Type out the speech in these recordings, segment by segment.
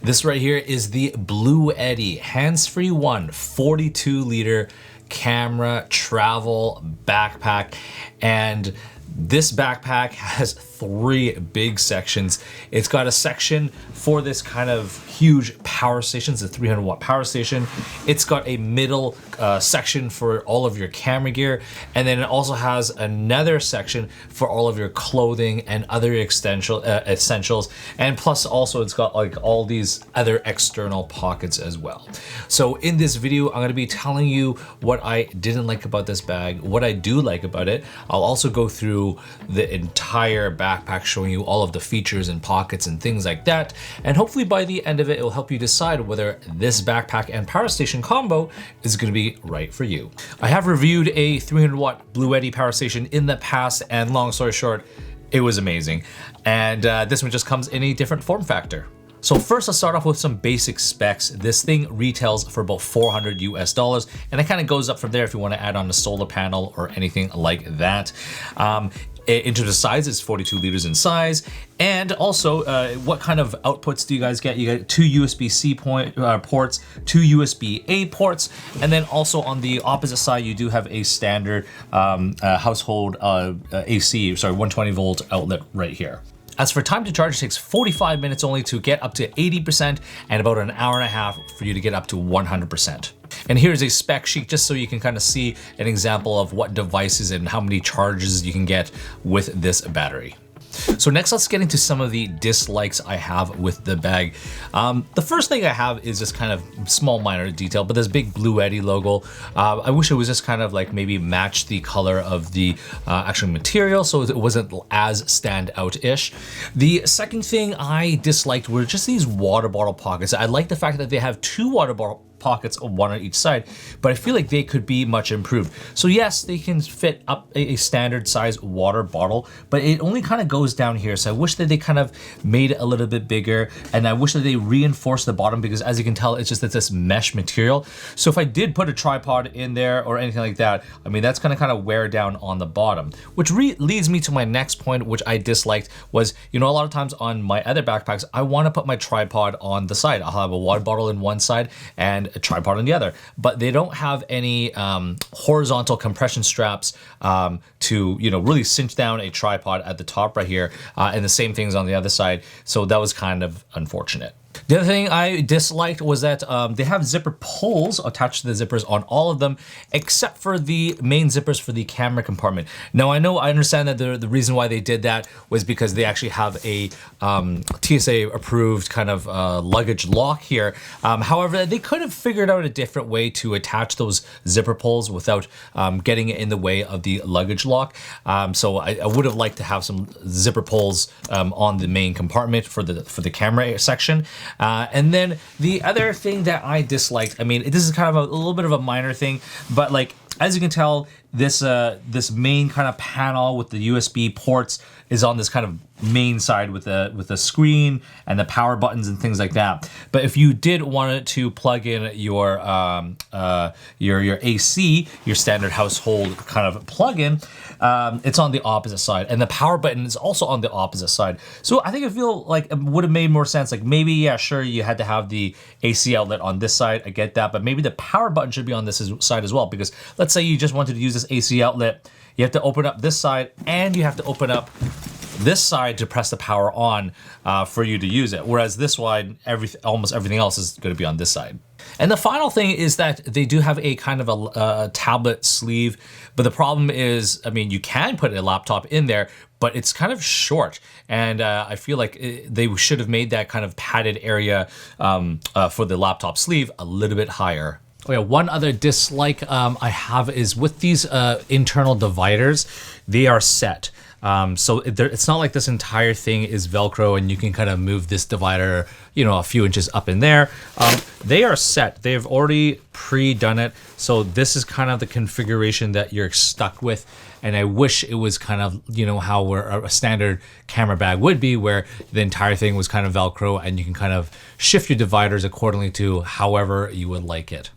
This right here is the Bluetti Handsfree 1 42-liter camera travel backpack, and this backpack has 3 big sections. It's got a section for this kind of huge power station. It's a 300-watt power station. It's got a middle section for all of your camera gear, and then it also has another section for all of your clothing and other essentials, and plus also it's got like all these other external pockets as well. So in this video, I'm going to be telling you what I didn't like about this bag, what I do like about it. I'll also go through the entire backpack, showing you all of the features and pockets and things like that, and hopefully by the end of it, it'll help you decide whether this backpack and power station combo is going to be right for you. I have reviewed a 300-watt Bluetti power station in the past, and long story short, it was amazing. And this one just comes in a different form factor. So first, let's start off with some basic specs. This thing retails for about $400 US, and it kind of goes up from there if you want to add on a solar panel or anything like that. In terms of size, it's 42 liters in size. And also, what kind of outputs do you guys get? You get 2 USB-C ports, 2 USB-A ports, and then also on the opposite side, you do have a standard household AC, 120 volt outlet right here. As for time to charge, it takes 45 minutes only to get up to 80% and about an hour and a half for you to get up to 100%. And here's a spec sheet just so you can kind of see an example of what devices and how many charges you can get with this battery. So next, let's get into some of the dislikes I have with the bag. The first thing I have is just kind of small minor detail, but this big Bluetti logo, I wish it was just kind of like maybe match the color of the actual material so it wasn't as standout-ish. The second thing I disliked were just these water bottle pockets. I like the fact that they have 2 water bottle pockets, one on each side, but I feel like they could be much improved. So yes, they can fit up a standard size water bottle, but it only kind of goes down here. So I wish that they kind of made it a little bit bigger, and I wish that they reinforced the bottom, because as you can tell, it's just that this mesh material. So if I did put a tripod in there or anything like that, I mean, that's gonna kind of wear down on the bottom, which leads me to my next point, which I disliked was, you know, a lot of times on my other backpacks, I want to put my tripod on the side. I'll have a water bottle in one side and a tripod on the other, but they don't have any horizontal compression straps to, you know, really cinch down a tripod at the top right here, and the same things on the other side. So that was kind of unfortunate. The other thing I disliked was that they have zipper pulls attached to the zippers on all of them, except for the main zippers for the camera compartment. Now, I understand that the reason why they did that was because they actually have a TSA approved kind of luggage lock here. However, they could have figured out a different way to attach those zipper pulls without getting it in the way of the luggage lock. So I would have liked to have some zipper pulls on the main compartment for the camera section. And then the other thing that I disliked, I mean, this is kind of a little bit of a minor thing, but like, as you can tell, this main kind of panel with the USB ports is on this kind of main side with the screen and the power buttons and things like that. But if you did want it to plug in your AC, your standard household kind of plug-in, it's on the opposite side, and the power button is also on the opposite side. So I think I feel like it would have made more sense. Like maybe, yeah, sure, you had to have the AC outlet on this side. I get that, but maybe the power button should be on this side as well. Because let's say you just wanted to use this AC outlet, you have to open up this side and you have to open up this side to press the power on for you to use it. Whereas this side, almost everything else is going to be on this side. And the final thing is that they do have a kind of a tablet sleeve, but the problem is, I mean, you can put a laptop in there, but it's kind of short. And I feel like they should have made that kind of padded area for the laptop sleeve a little bit higher. Oh yeah, one other dislike I have is with these internal dividers, they are set. So it's not like this entire thing is Velcro and you can kind of move this divider, you know, a few inches up in there. They are set. They've already pre-done it. So this is kind of the configuration that you're stuck with. And I wish it was kind of, you know, how a standard camera bag would be, where the entire thing was kind of Velcro and you can kind of shift your dividers accordingly to however you would like it.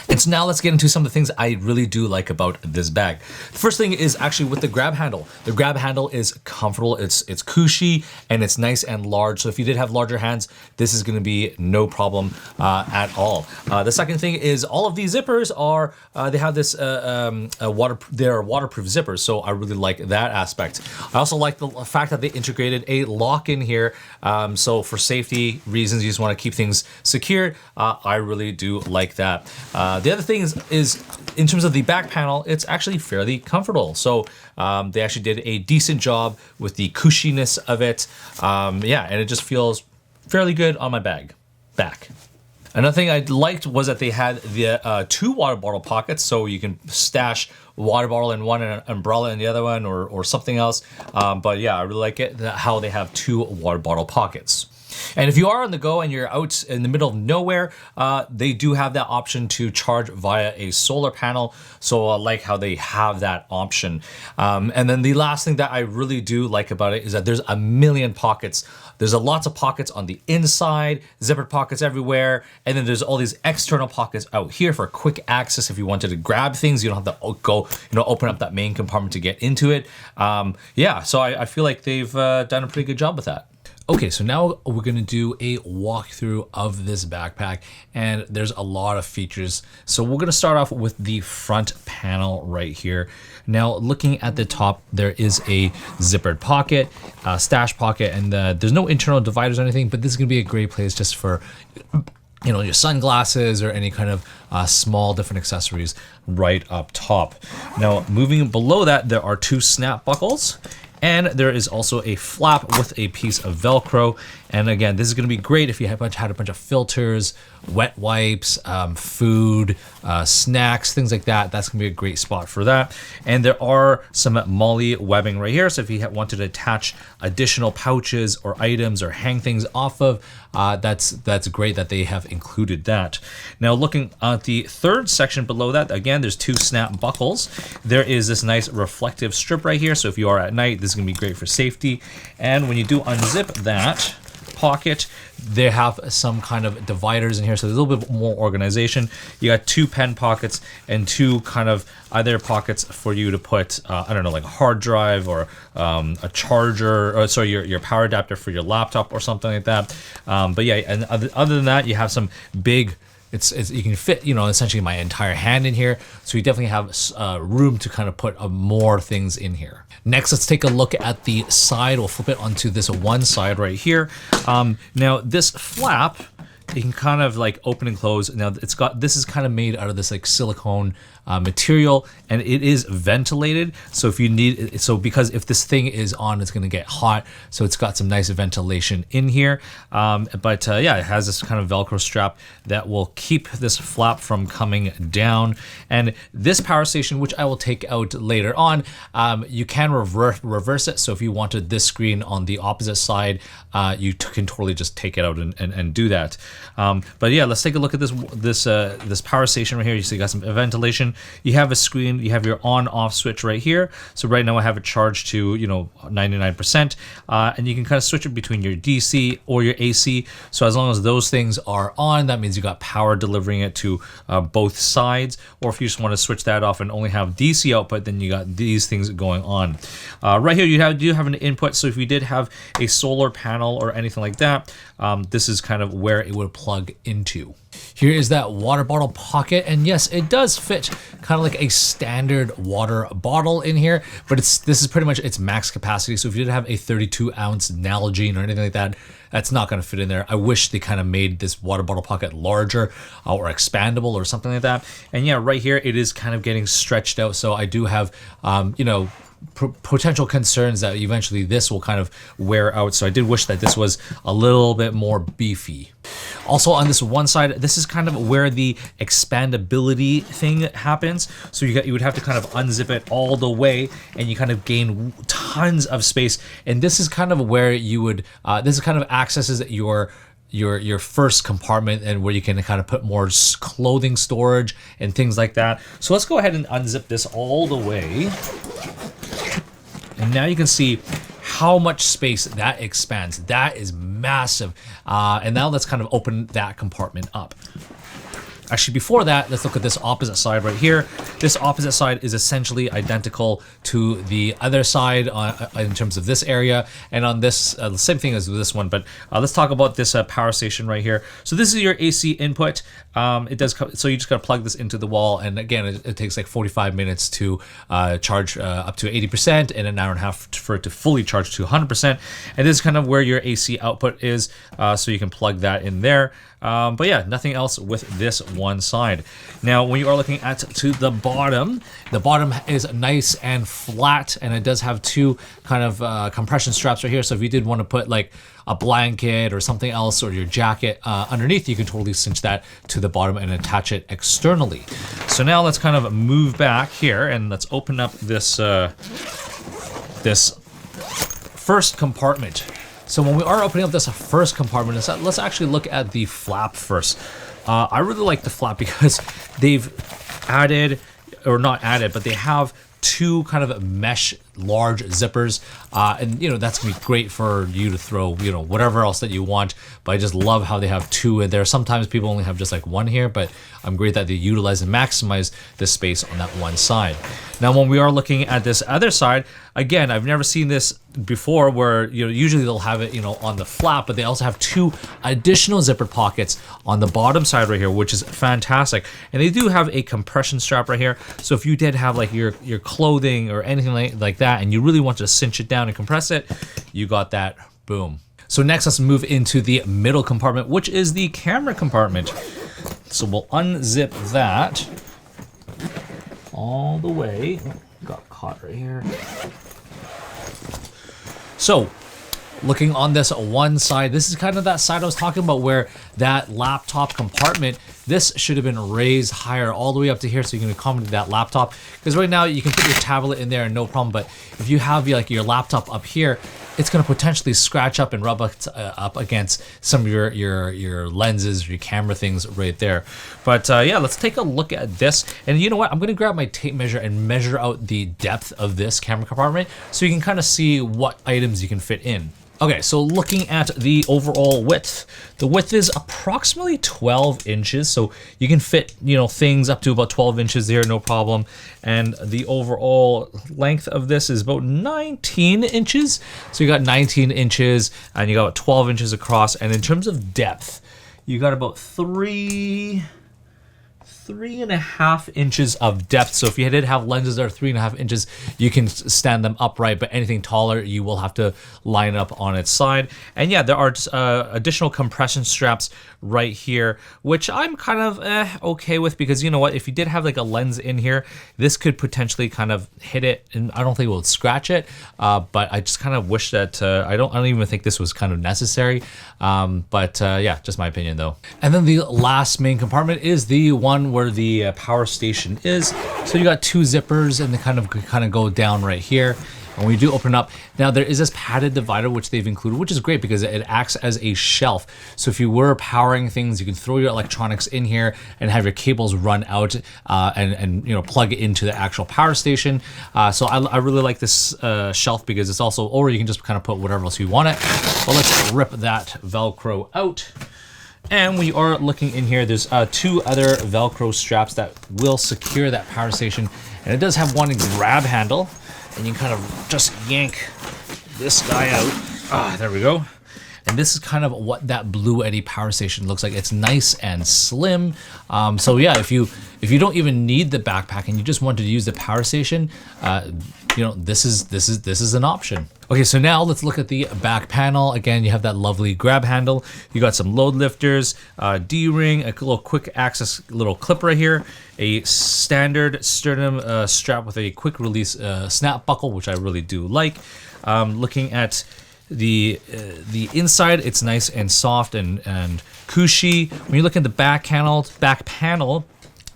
And so now let's get into some of the things I really do like about this bag. The first thing is actually with the grab handle. The grab handle is comfortable, it's cushy, and it's nice and large. So if you did have larger hands, this is gonna be no problem at all. The second thing is all of these zippers are, they have this, they're waterproof zippers. So I really like that aspect. I also like the fact that they integrated a lock in here. So for safety reasons, you just wanna keep things secured. I really do like that. The other thing is in terms of the back panel, it's actually fairly comfortable. So they actually did a decent job with the cushiness of it. Yeah, and it just feels fairly good on my back. Another thing I liked was that they had the 2 water bottle pockets, so you can stash water bottle in one and an umbrella in the other one, or something else. But yeah, I really like it how they have 2 water bottle pockets. And if you are on the go and you're out in the middle of nowhere, they do have that option to charge via a solar panel. So I like how they have that option. And then the last thing that I really do like about it is that there's a million pockets. There's lots of pockets on the inside, zippered pockets everywhere, and then there's all these external pockets out here for quick access. If you wanted to grab things, you don't have to go, open up that main compartment to get into it. Yeah, so I feel like they've done a pretty good job with that. Okay, so now we're gonna do a walkthrough of this backpack, and there's a lot of features. So we're gonna start off with the front panel right here. Now, looking at the top, there is a zippered pocket, stash pocket, and there's no internal dividers or anything, but this is gonna be a great place just for your sunglasses or any kind of small different accessories right up top. Now, moving below that, there are 2 snap buckles. And there is also a flap with a piece of Velcro. And again, this is gonna be great if you had a bunch of filters, wet wipes, food, snacks, things like that. That's gonna be a great spot for that. And there are some MOLLE webbing right here. So if you wanted to attach additional pouches or items or hang things off of, that's great that they have included that. Now looking at the third section below that, again, there's 2 snap buckles. There is this nice reflective strip right here. So if you are at night, this is gonna be great for safety. And when you do unzip that pocket, they have some kind of dividers in here, so there's a little bit more organization. You got 2 pen pockets and 2 kind of other pockets for you to put, I don't know, like a hard drive or a charger, or sorry, your power adapter for your laptop or something like that. But yeah, and other than that, you have some big, you can fit, essentially my entire hand in here. So you definitely have room to kind of put more things in here. Next, let's take a look at the side. We'll flip it onto this one side right here. Now this flap, you can kind of like open and close. Now this is kind of made out of this like silicone material, and it is ventilated. So if you need, because if this thing is on, it's going to get hot. So it's got some nice ventilation in here. But yeah, it has this kind of Velcro strap that will keep this flap from coming down. And this power station, which I will take out later on, you can reverse it. So if you wanted this screen on the opposite side, you can totally just take it out and do that. But yeah, let's take a look at this power station right here. You see, you got some ventilation. You have a screen. You have your on-off switch right here. So right now I have it charged to 99%, and you can kind of switch it between your DC or your AC. So as long as those things are on, that means you got power delivering it to both sides. Or if you just want to switch that off and only have DC output, then you got these things going on. Right here, you do have an input. So if you did have a solar panel or anything like that, this is kind of where it would plug into. Here is that water bottle pocket, and yes, it does fit kind of like a standard water bottle in here, but this is pretty much its max capacity. So if you did have a 32-ounce Nalgene or anything like that, that's not going to fit in there. I wish they kind of made this water bottle pocket larger or expandable or something like that. And yeah, right here it is kind of getting stretched out. So I do have, potential concerns that eventually this will kind of wear out. So I did wish that this was a little bit more beefy. Also on this one side, this is kind of where the expandability thing happens. So you would have to kind of unzip it all the way, and you kind of gain tons of space. And this is kind of where you would, this is kind of accesses your first compartment, and where you can kind of put more clothing storage and things like that. So let's go ahead and unzip this all the way. And now you can see how much space that expands. That is massive. And now let's kind of open that compartment up. Actually, before that, let's look at this opposite side right here. This opposite side is essentially identical to the other side in terms of this area, and on this, same thing as this one. But let's talk about this power station right here. So this is your AC input. It does so you just gotta plug this into the wall, and again, it takes like 45 minutes to charge up to 80%, and an hour and a half for it to fully charge to 100%. And this is kind of where your AC output is, so you can plug that in there. But yeah, nothing else with this one side. Now, when you are looking at to the bottom is nice and flat, and it does have two kind of compression straps right here. So if you did want to put like a blanket or something else, or your jacket underneath, you can totally cinch that to the bottom and attach it externally. So now let's kind of move back here, and let's open up this this first compartment. So when we are opening up this first compartment, let's actually look at the flap first. I really like the flap because they've added, or not added, but they have two kind of mesh large zippers, and you know, that's gonna be great for you to throw, you know, whatever else that you want. But I just love how they have two in there. Sometimes people only have just like one here, but I'm great that they utilize and maximize the space on that one side. Now, when we are looking at this other side, again, I've never seen this before, where, you know, usually they'll have it, you know, on the flap, but they also have two additional zipper pockets on the bottom side right here, which is fantastic. And they do have a compression strap right here, so if you did have like your clothing or anything like that, and you really want to cinch it down and compress it, you got that. Boom. So next, let's move into the middle compartment, which is the camera compartment. So we'll unzip that all the way. Got caught right here. So looking on this one side, this is kind of that side I was talking about, where that laptop compartment, this should have been raised higher all the way up to here so you can accommodate that laptop. Because right now you can put your tablet in there and no problem, but if you have like your laptop up here, it's going to potentially scratch up and rub up against some of your lenses, your camera things right there. But yeah, let's take a look at this. And you know what? I'm going to grab my tape measure and measure out the depth of this camera compartment so you can kind of see what items you can fit in. Okay, so looking at the overall width, the width is approximately 12 inches. So you can fit, you know, things up to about 12 inches there, no problem. And the overall length of this is about 19 inches. So you got 19 inches and you got 12 inches across. And in terms of depth, you got about 3.5 inches of depth. So if you did have lenses that are 3.5 inches, you can stand them upright, but anything taller, you will have to line up on its side. And yeah, there are additional compression straps right here, which I'm kind of okay with, because you know what, if you did have like a lens in here, this could potentially kind of hit it, and I don't think it will scratch it, but I just kind of wish that I don't even think this was kind of necessary, but yeah, just my opinion though. And then the last main compartment is the one where the power station is. So you got two zippers, and they kind of go down right here. And when you do open up, now there is this padded divider which they've included, which is great because it acts as a shelf. So if you were powering things, you can throw your electronics in here and have your cables run out and you know, plug it into the actual power station. So I really like this shelf because it's also, or you can just kind of put whatever else you want it. But let's rip that Velcro out. And when you are looking in here, there's two other Velcro straps that will secure that power station. And it does have one grab handle, and you can kind of just yank this guy out. There we go. And this is kind of what that Bluetti power station looks like. It's nice and slim. So yeah, if you don't even need the backpack and you just wanted to use the power station, you know, this is an option. Okay, so now let's look at the back panel. Again, you have that lovely grab handle. You got some load lifters, D-ring, a little quick access little clip right here, a standard sternum strap with a quick release snap buckle, which I really do like. Looking at the inside, it's nice and soft and cushy. When you look at the back panel,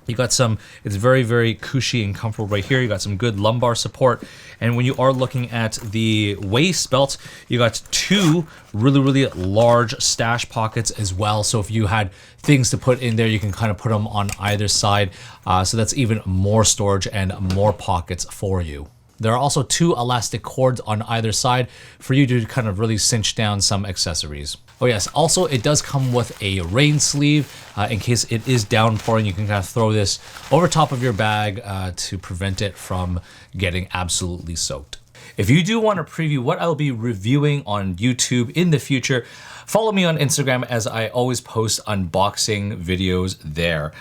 you got some, it's very, very cushy and comfortable right here. You got some good lumbar support. And when you are looking at the waist belt, you got two really, really large stash pockets as well. So if you had things to put in there, you can kind of put them on either side. So that's even more storage and more pockets for you. There are also 2 elastic cords on either side for you to kind of really cinch down some accessories. Oh yes, also it does come with a rain sleeve in case it is downpouring. You can kind of throw this over top of your bag to prevent it from getting absolutely soaked. If you do want to preview what I'll be reviewing on YouTube in the future, follow me on Instagram as I always post unboxing videos there.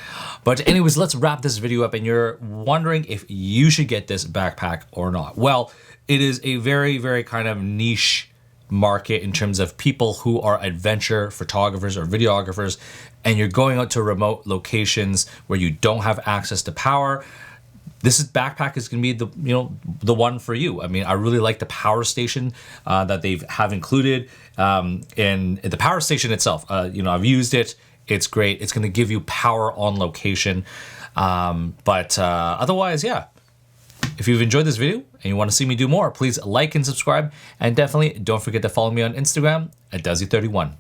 But anyways, let's wrap this video up, and you're wondering if you should get this backpack or not. Well, it is a very, very kind of niche market in terms of people who are adventure photographers or videographers, and you're going out to remote locations where you don't have access to power. This backpack is going to be the one for you. I mean, I really like the power station that they have included in the power station itself. I've used it. It's great. It's going to give you power on location. But otherwise, yeah. If you've enjoyed this video and you want to see me do more, please like and subscribe. And definitely don't forget to follow me on Instagram at Desy31.